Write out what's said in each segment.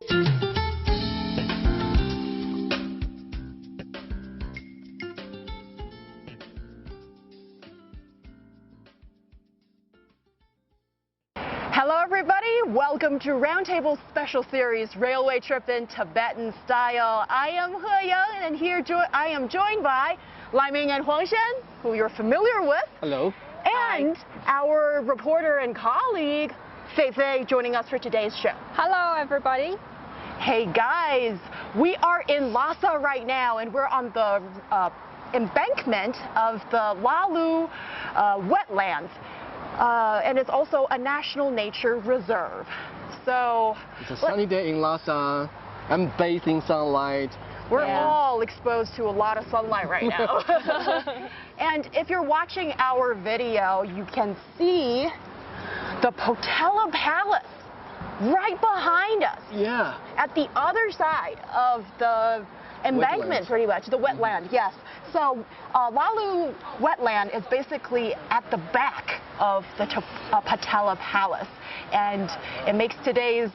Hello everybody, welcome to Roundtable Special Series Railway Trip in Tibetan Style. I am He Yang, and here I am joined by Lai Ming and Huang Shen, who you're familiar with. Hello. And our reporter and colleague, Fei Fei, joining us for today's show. Hello everybody. Hey guys, we are in Lhasa right now, and we're on the embankment of the Lhalu Wetland. And it's also a national nature reserve. So it's a sunny day in Lhasa. I'm bathed in sunlight. We're all exposed to a lot of sunlight right now. And if you're watching our video, you can see the Potala Palace right behind us. Yeah. At the other side of the embankment, wetlands. Pretty much, the wetland, yes. So Lhalu Wetland is basically at the back of the Potala Palace, and it makes today's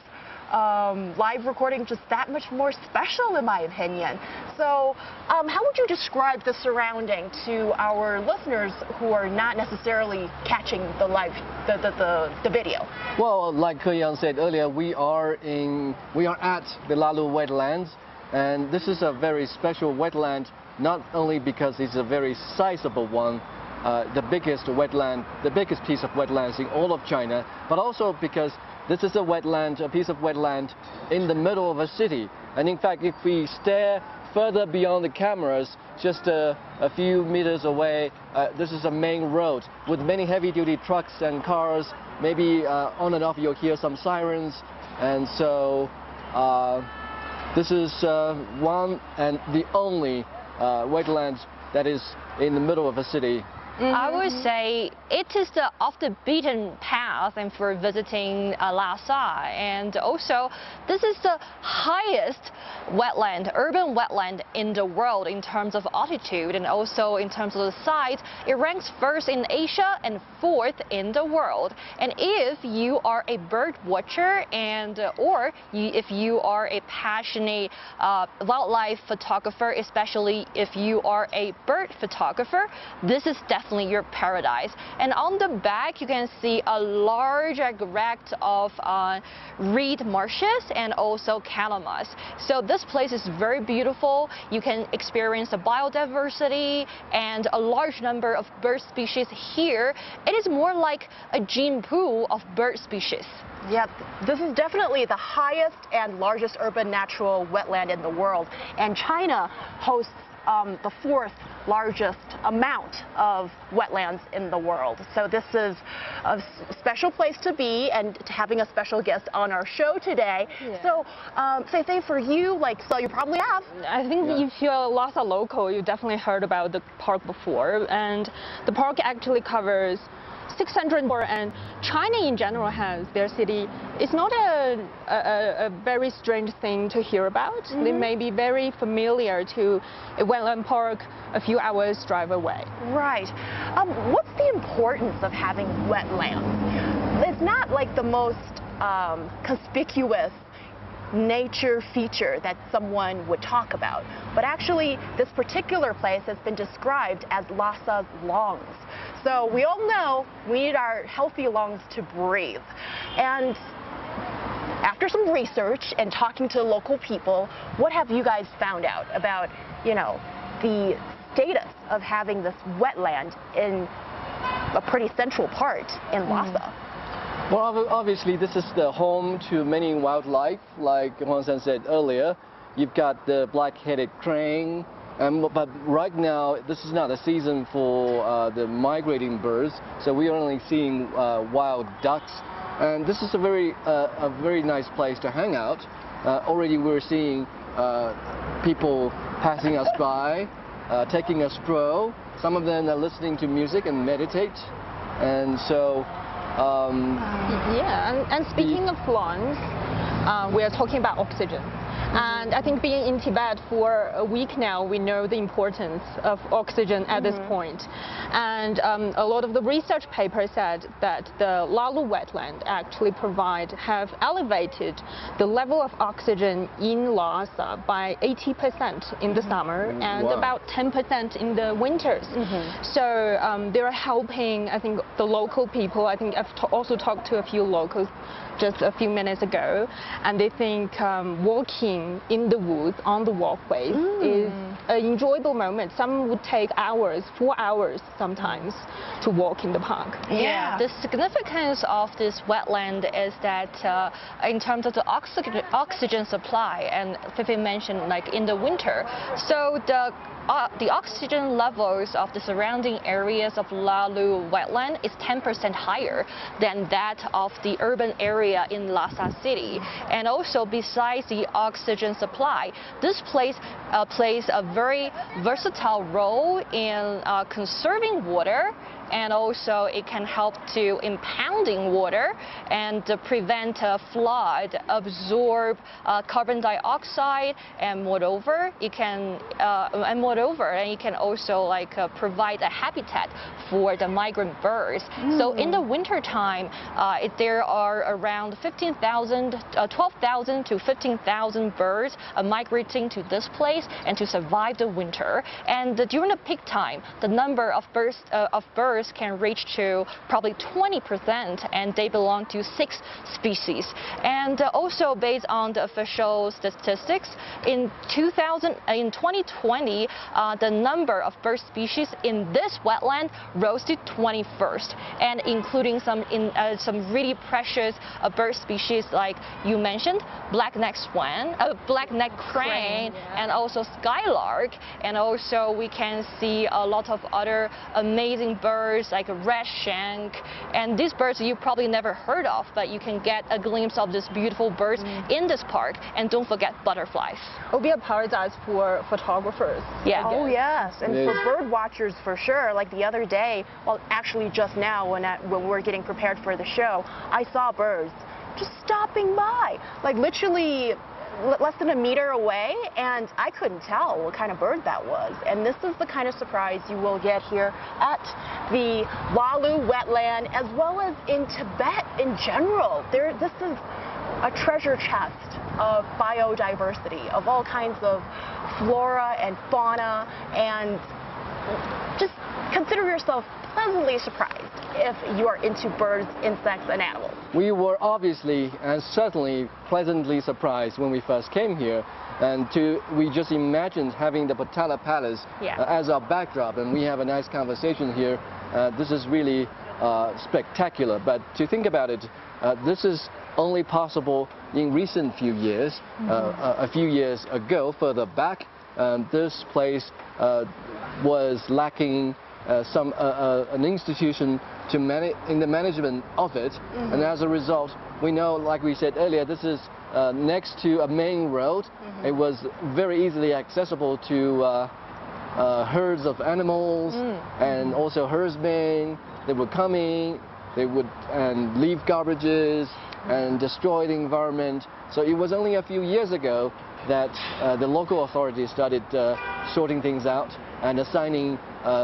live recording just that much more special, in my opinion. So how would you describe the surrounding to our listeners who are not necessarily catching the live the video? Well, like He Yang said earlier, we are at the Lhalu Wetlands, and this is a very special wetland, not only because it's a very sizable one, the biggest piece of wetlands in all of China, but also because this is a piece of wetland in the middle of a city. And in fact, if we stare further beyond the cameras, just a few meters away, this is a main road with many heavy-duty trucks and cars. Maybe on and off you'll hear some sirens, and so this is one and the only wetland that is in the middle of a city. I would say it is the off the beaten path and for visiting Lhasa, and also this is the highest urban wetland in the world in terms of altitude, and also in terms of the size. It ranks first in Asia and fourth in the world. And if you are a bird watcher if you are a passionate wildlife photographer, especially if you are a bird photographer, this is definitely your paradise. And on the back you can see a large erect of reed marshes and also calamus. So this place is very beautiful. You can experience the biodiversity and a large number of bird species here. It is more like a gene pool of bird species. Yep, this is definitely the highest and largest urban natural wetland in the world, and China hosts the fourth largest amount of wetlands in the world. So this is a special place to be, and having a special guest on our show today. Yeah. So Fei Fei, for you, so you probably have. I think if you're a Lhasa local, you definitely heard about the park before, and the park actually covers 600 more, and China in general has their city. It's not a very strange thing to hear about. They may be very familiar to a wetland park a few hours drive away. Right. What's the importance of having wetlands? It's not like the most conspicuous nature feature that someone would talk about, but actually this particular place has been described as Lhasa's lungs. So we all know we need our healthy lungs to breathe. And after some research and talking to local people, what have you guys found out about, the status of having this wetland in a pretty central part in Lhasa? Well, obviously this is the home to many wildlife, like Huang San said earlier. You've got the black-headed crane, but right now this is not a season for the migrating birds, so we are only seeing wild ducks. And this is a very nice place to hang out. Already we're seeing people passing us by, taking a stroll. Some of them are listening to music and meditate, and so. And speaking of lungs, we are talking about oxygen. And I think being in Tibet for a week now, we know the importance of oxygen at this point. And a lot of the research papers said that the Lhalu Wetland actually have elevated the level of oxygen in Lhasa by 80% in the summer and about 10% in the winters. So they're helping, I think, the local people. I think I've also talked to a few locals just a few minutes ago, and they think walking in the woods on the walkways is an enjoyable moment. Some would take hours, 4 hours sometimes, to walk in the park. Yeah, the significance of this wetland is that in terms of the oxygen supply, and Fifi mentioned like in the winter, so the oxygen levels of the surrounding areas of Lhalu Wetland is 10% higher than that of the urban area in Lhasa city. And also, besides the oxygen supply, this place plays a very versatile role in conserving water, and also it can help to impounding water and prevent flood, absorb carbon dioxide, and moreover, it can also like provide a habitat for the migrant birds. So in the winter time, there are around 12,000 to 15,000 birds migrating to this place and to survive the winter. And during the peak time, the number of birds can reach to probably 20%, and they belong to 6 species. And also based on the official statistics, in 2020, the number of bird species in this wetland rose to 21st, and including some really precious bird species like you mentioned, black-necked crane, and also skylark. And also we can see a lot of other amazing birds like a red shank, and these birds you probably never heard of, but you can get a glimpse of these beautiful birds in this park. And don't forget butterflies. It will be a paradise for photographers. Yeah. Oh yes, and for bird watchers for sure. Like the other day, well, actually just now when we're getting prepared for the show, I saw birds just stopping by, like literally less than a meter away, and I couldn't tell what kind of bird that was. And this is the kind of surprise you will get here at the Lhalu Wetland, as well as in Tibet in general. This is a treasure chest of biodiversity, of all kinds of flora and fauna, and just consider yourself pleasantly surprised if you are into birds, insects, and animals. We were obviously and certainly pleasantly surprised when we first came here, and we just imagined having the Potala Palace as our backdrop, and we have a nice conversation here. This is really spectacular, but to think about it, this is only possible in recent few years. A few years ago, further back, this place was lacking an institution in the management of it, and as a result, we know, like we said earlier, this is next to a main road. It was very easily accessible to herds of animals and also herdsmen. They would come in, they would leave garbages and destroy the environment. So it was only a few years ago that the local authorities started sorting things out and assigning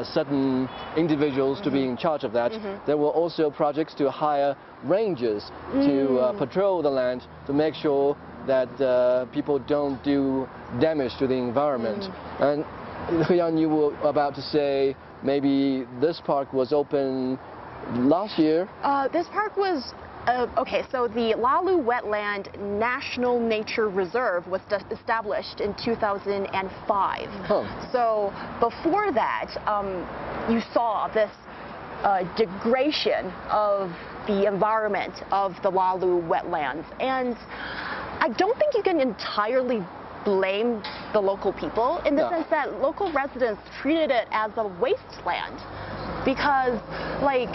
certain individuals to be in charge of that. There were also projects to hire rangers to patrol the land to make sure that people don't do damage to the environment. And Huyan, you were about to say maybe this park was open last year? This park was okay, so the Lhalu Wetland National Nature Reserve was established in 2005. So before that, you saw this degradation of the environment of the Lhalu Wetlands. And I don't think you can entirely blame the local people in the sense that local residents treated it as a wasteland. Because, like,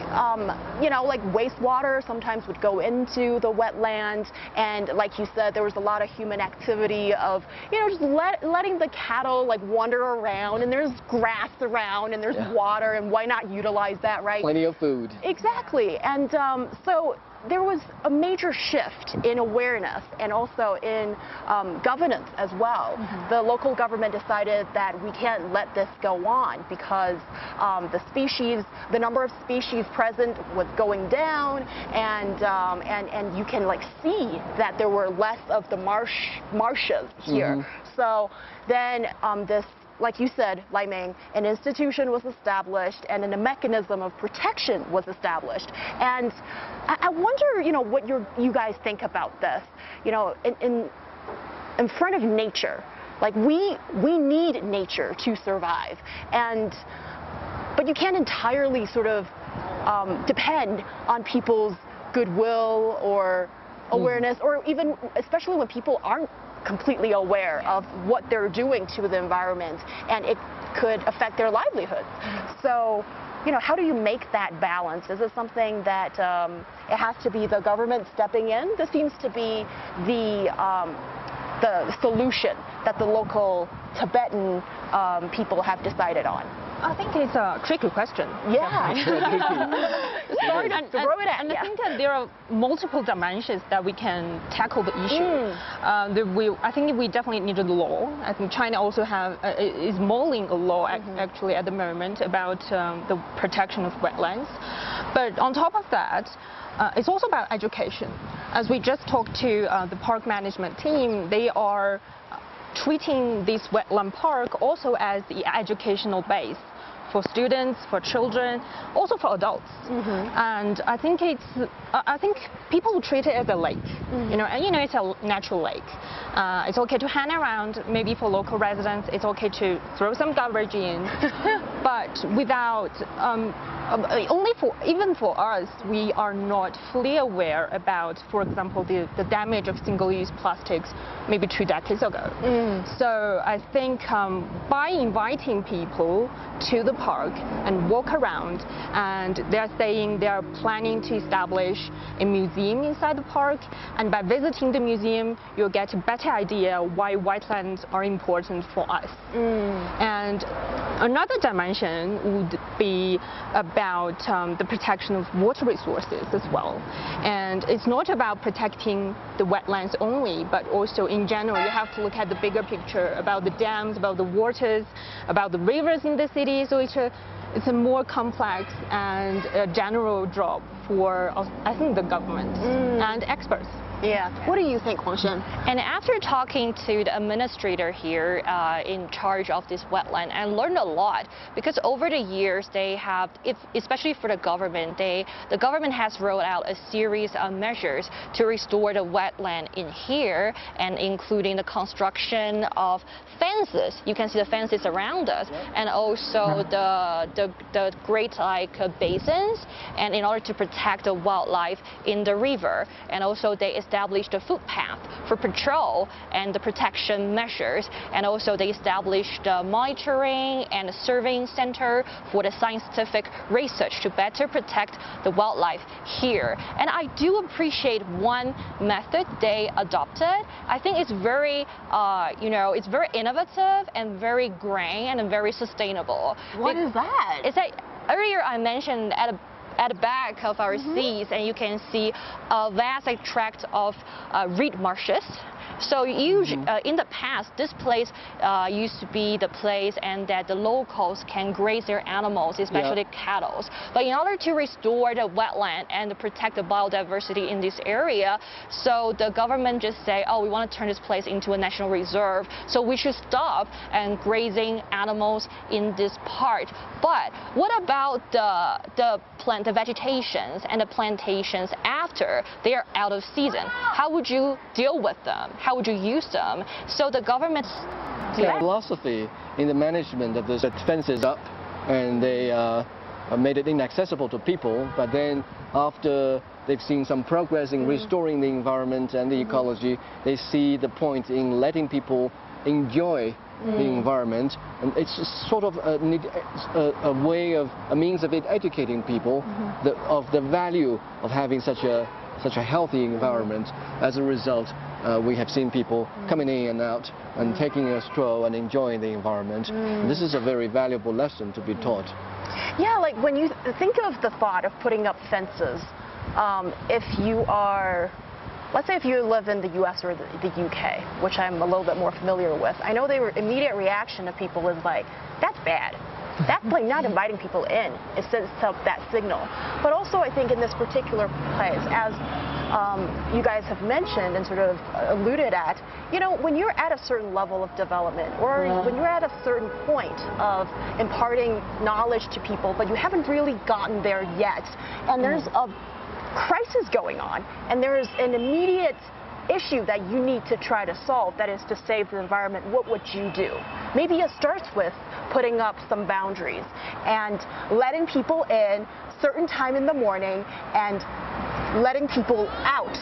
you know, like wastewater sometimes would go into the wetland, and like you said, there was a lot of human activity of, you know, just letting the cattle like wander around, and there's grass around, and there's water, and why not utilize that, right? Plenty of food. Exactly, and so there was a major shift in awareness and also in governance as well. The local government decided that we can't let this go on because the number of species present was going down, and you can like see that there were less of the marshes here. So then this, like you said, Lai Ming, an institution was established and then a mechanism of protection was established. And I wonder, you know, what you guys think about this. You know, in front of nature, like we need nature to survive, but you can't entirely sort of depend on people's goodwill or awareness, or even especially when people aren't completely aware of what they're doing to the environment, and it could affect their livelihoods. So, you know, how do you make that balance? Is it something that it has to be the government stepping in? This seems to be the solution that the local Tibetan people have decided on. I think it's a tricky question. Yeah. Sorry to throw it at you. And I think that there are multiple dimensions that we can tackle the issue. I think we definitely need a law. I think China also is modeling a law actually at the moment about the protection of wetlands. But on top of that, it's also about education. As we just talked to the park management team, they are treating this wetland park also as the educational base for students, for children, also for adults. And I think people treat it as a lake, you know, and you know it's a natural lake. It's okay to hang around. Maybe for local residents, it's okay to throw some garbage in, but without even for us, we are not fully aware about, for example, the damage of single-use plastics maybe 2 decades ago. So I think by inviting people to the park and walk around, and they're saying they are planning to establish a museum inside the park, and by visiting the museum, you'll get a better idea why wetlands are important for us. And another dimension would be about the protection of water resources as well. And it's not about protecting the wetlands only, but also in general, you have to look at the bigger picture about the dams, about the waters, about the rivers in the city. So it's a more complex and general job for, I think, the government and experts. Yeah. What do you think, Huangshen? And after talking to the administrator here in charge of this wetland, I learned a lot, because over the years they have, especially for the government, the government has rolled out a series of measures to restore the wetland in here, and including the construction of fences. You can see the fences around us, and also the great basins, and in order to protect the wildlife in the river, and also they established a footpath for patrol and the protection measures, and also they established a monitoring and a surveying center for the scientific research to better protect the wildlife here. And I do appreciate one method they adopted. I think it's very, it's very innovative and very green and very sustainable. What is that? It's like earlier I mentioned at the back of our seats, and you can see a vast tract of reed marshes. So usually, in the past, this place used to be the place and that the locals can graze their animals, especially cattle. But in order to restore the wetland and to protect the biodiversity in this area, so the government just say, oh, we want to turn this place into a national reserve, so we should stop and grazing animals in this part. But what about the vegetations and the plantations after they are out of season? How would you deal with them? How would you use them? So the government's philosophy in the management of the fences up, and they made it inaccessible to people. But then after they've seen some progress in restoring the environment and the ecology, they see the point in letting people enjoy the environment, and it's sort of a means of educating people of the value of having such a healthy environment. As a result, we have seen people coming in and out and taking a stroll and enjoying the environment. This is a very valuable lesson to be taught. Yeah, like when you think of the thought of putting up fences, if you are, let's say if you live in the US or the UK, which I'm a little bit more familiar with, I know the immediate reaction of people is like, that's bad. That's like not inviting people in. It sends up that signal. But also I think in this particular place, as you guys have mentioned and sort of alluded at, you know, when you're at a certain level of development or when you're at a certain point of imparting knowledge to people, but you haven't really gotten there yet, and there's a crisis going on, and there's an immediate issue that you need to try to solve, that is to save the environment, what would you do? Maybe it starts with putting up some boundaries and letting people in certain time in the morning and letting people out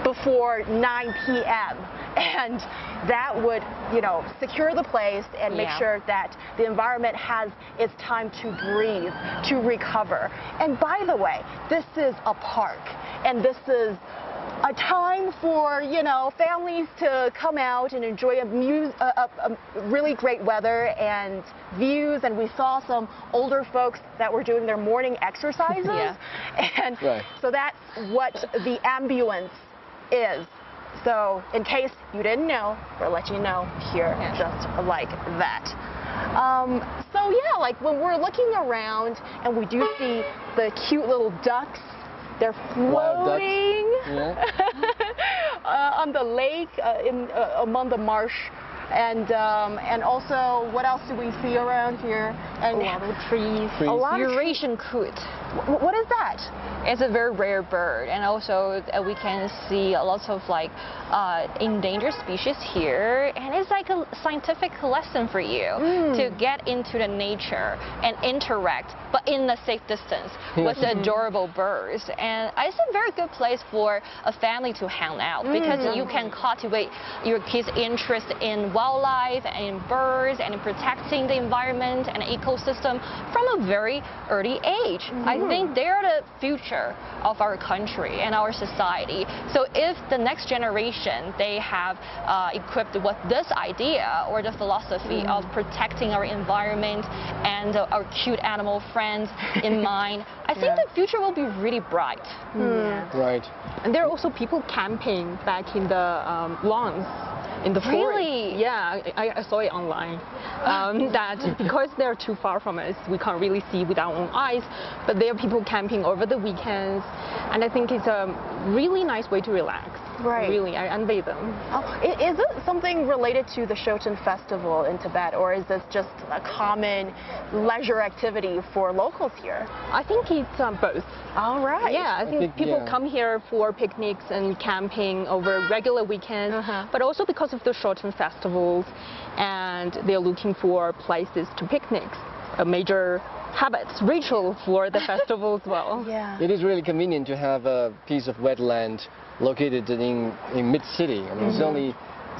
before 9 p.m. And that would, you know, secure the place and make sure that the environment has its time to breathe, to recover. And by the way, this is a park, and this is a time for, you know, families to come out and enjoy a really great weather and views. And we saw some older folks that were doing their morning exercises. And so that's what the ambience is. So in case you didn't know, we'll let you know here just like that. So yeah, like when we're looking around and we do see the cute little ducks, they're floating on the lake among the marsh. And also, what else do we see around here? And a lot of trees. A lot of Eurasian coot. What is that? It's a very rare bird, and also we can see a lot of like endangered species here, and it's like a scientific lesson for you to get into the nature and interact, but in a safe distance with the adorable birds. And it's a very good place for a family to hang out because you can cultivate your kids' interest in wildlife and in birds and in protecting the environment and ecosystem from a very early age. I think they're the future of our country and our society. So if the next generation, they have equipped with this idea or the philosophy of protecting our environment and our cute animal friends in mind, I think the future will be really bright. Right. And there are also people camping back in the lawns. In the forest. Really? Yeah, I saw it online. That because they're too far from us, we can't really see with our own eyes. But there are people camping over the weekends, and I think it's a really nice way to relax. Right. Really, I envy them. Oh, is it something related to the Shoten Festival in Tibet, or is this just a common leisure activity for locals here? I think it's both. All right. Yeah, I think people come here for picnics and camping over regular weekends, but also because of the Shoten festivals, and they're looking for places to picnics, a major habits, ritual for the festival as well. Yeah. It is really convenient to have a piece of wetland located in mid-city. I mean, it's only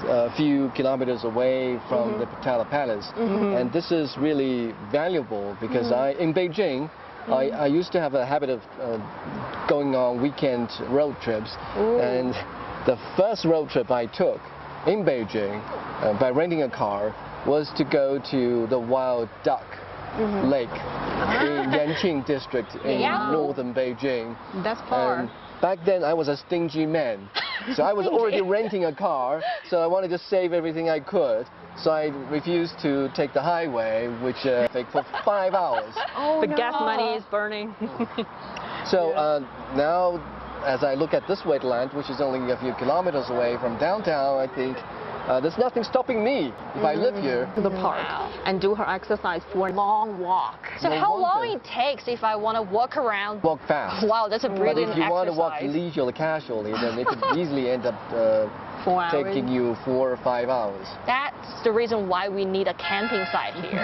a few kilometers away from the Potala Palace. And this is really valuable because in Beijing, I used to have a habit of going on weekend road trips. And the first road trip I took in Beijing by renting a car was to go to the Wild Duck Lake in Yanqing district in northern Beijing. That's far. And back then I was a stingy man, so I was already renting a car, so I wanted to save everything I could. So I refused to take the highway, which took for 5 hours. The gas money is burning. So now, as I look at this wetland, which is only a few kilometers away from downtown, I think there's nothing stopping me if I live here. To the park and do her exercise for a long walk. So how long it takes if I want to walk around? Walk fast. Wow, that's a brilliant But if you want to walk exercise. leisurely, casually, then it could easily end up 4 hours. taking you 4 or 5 hours. That's the reason why we need a camping site here.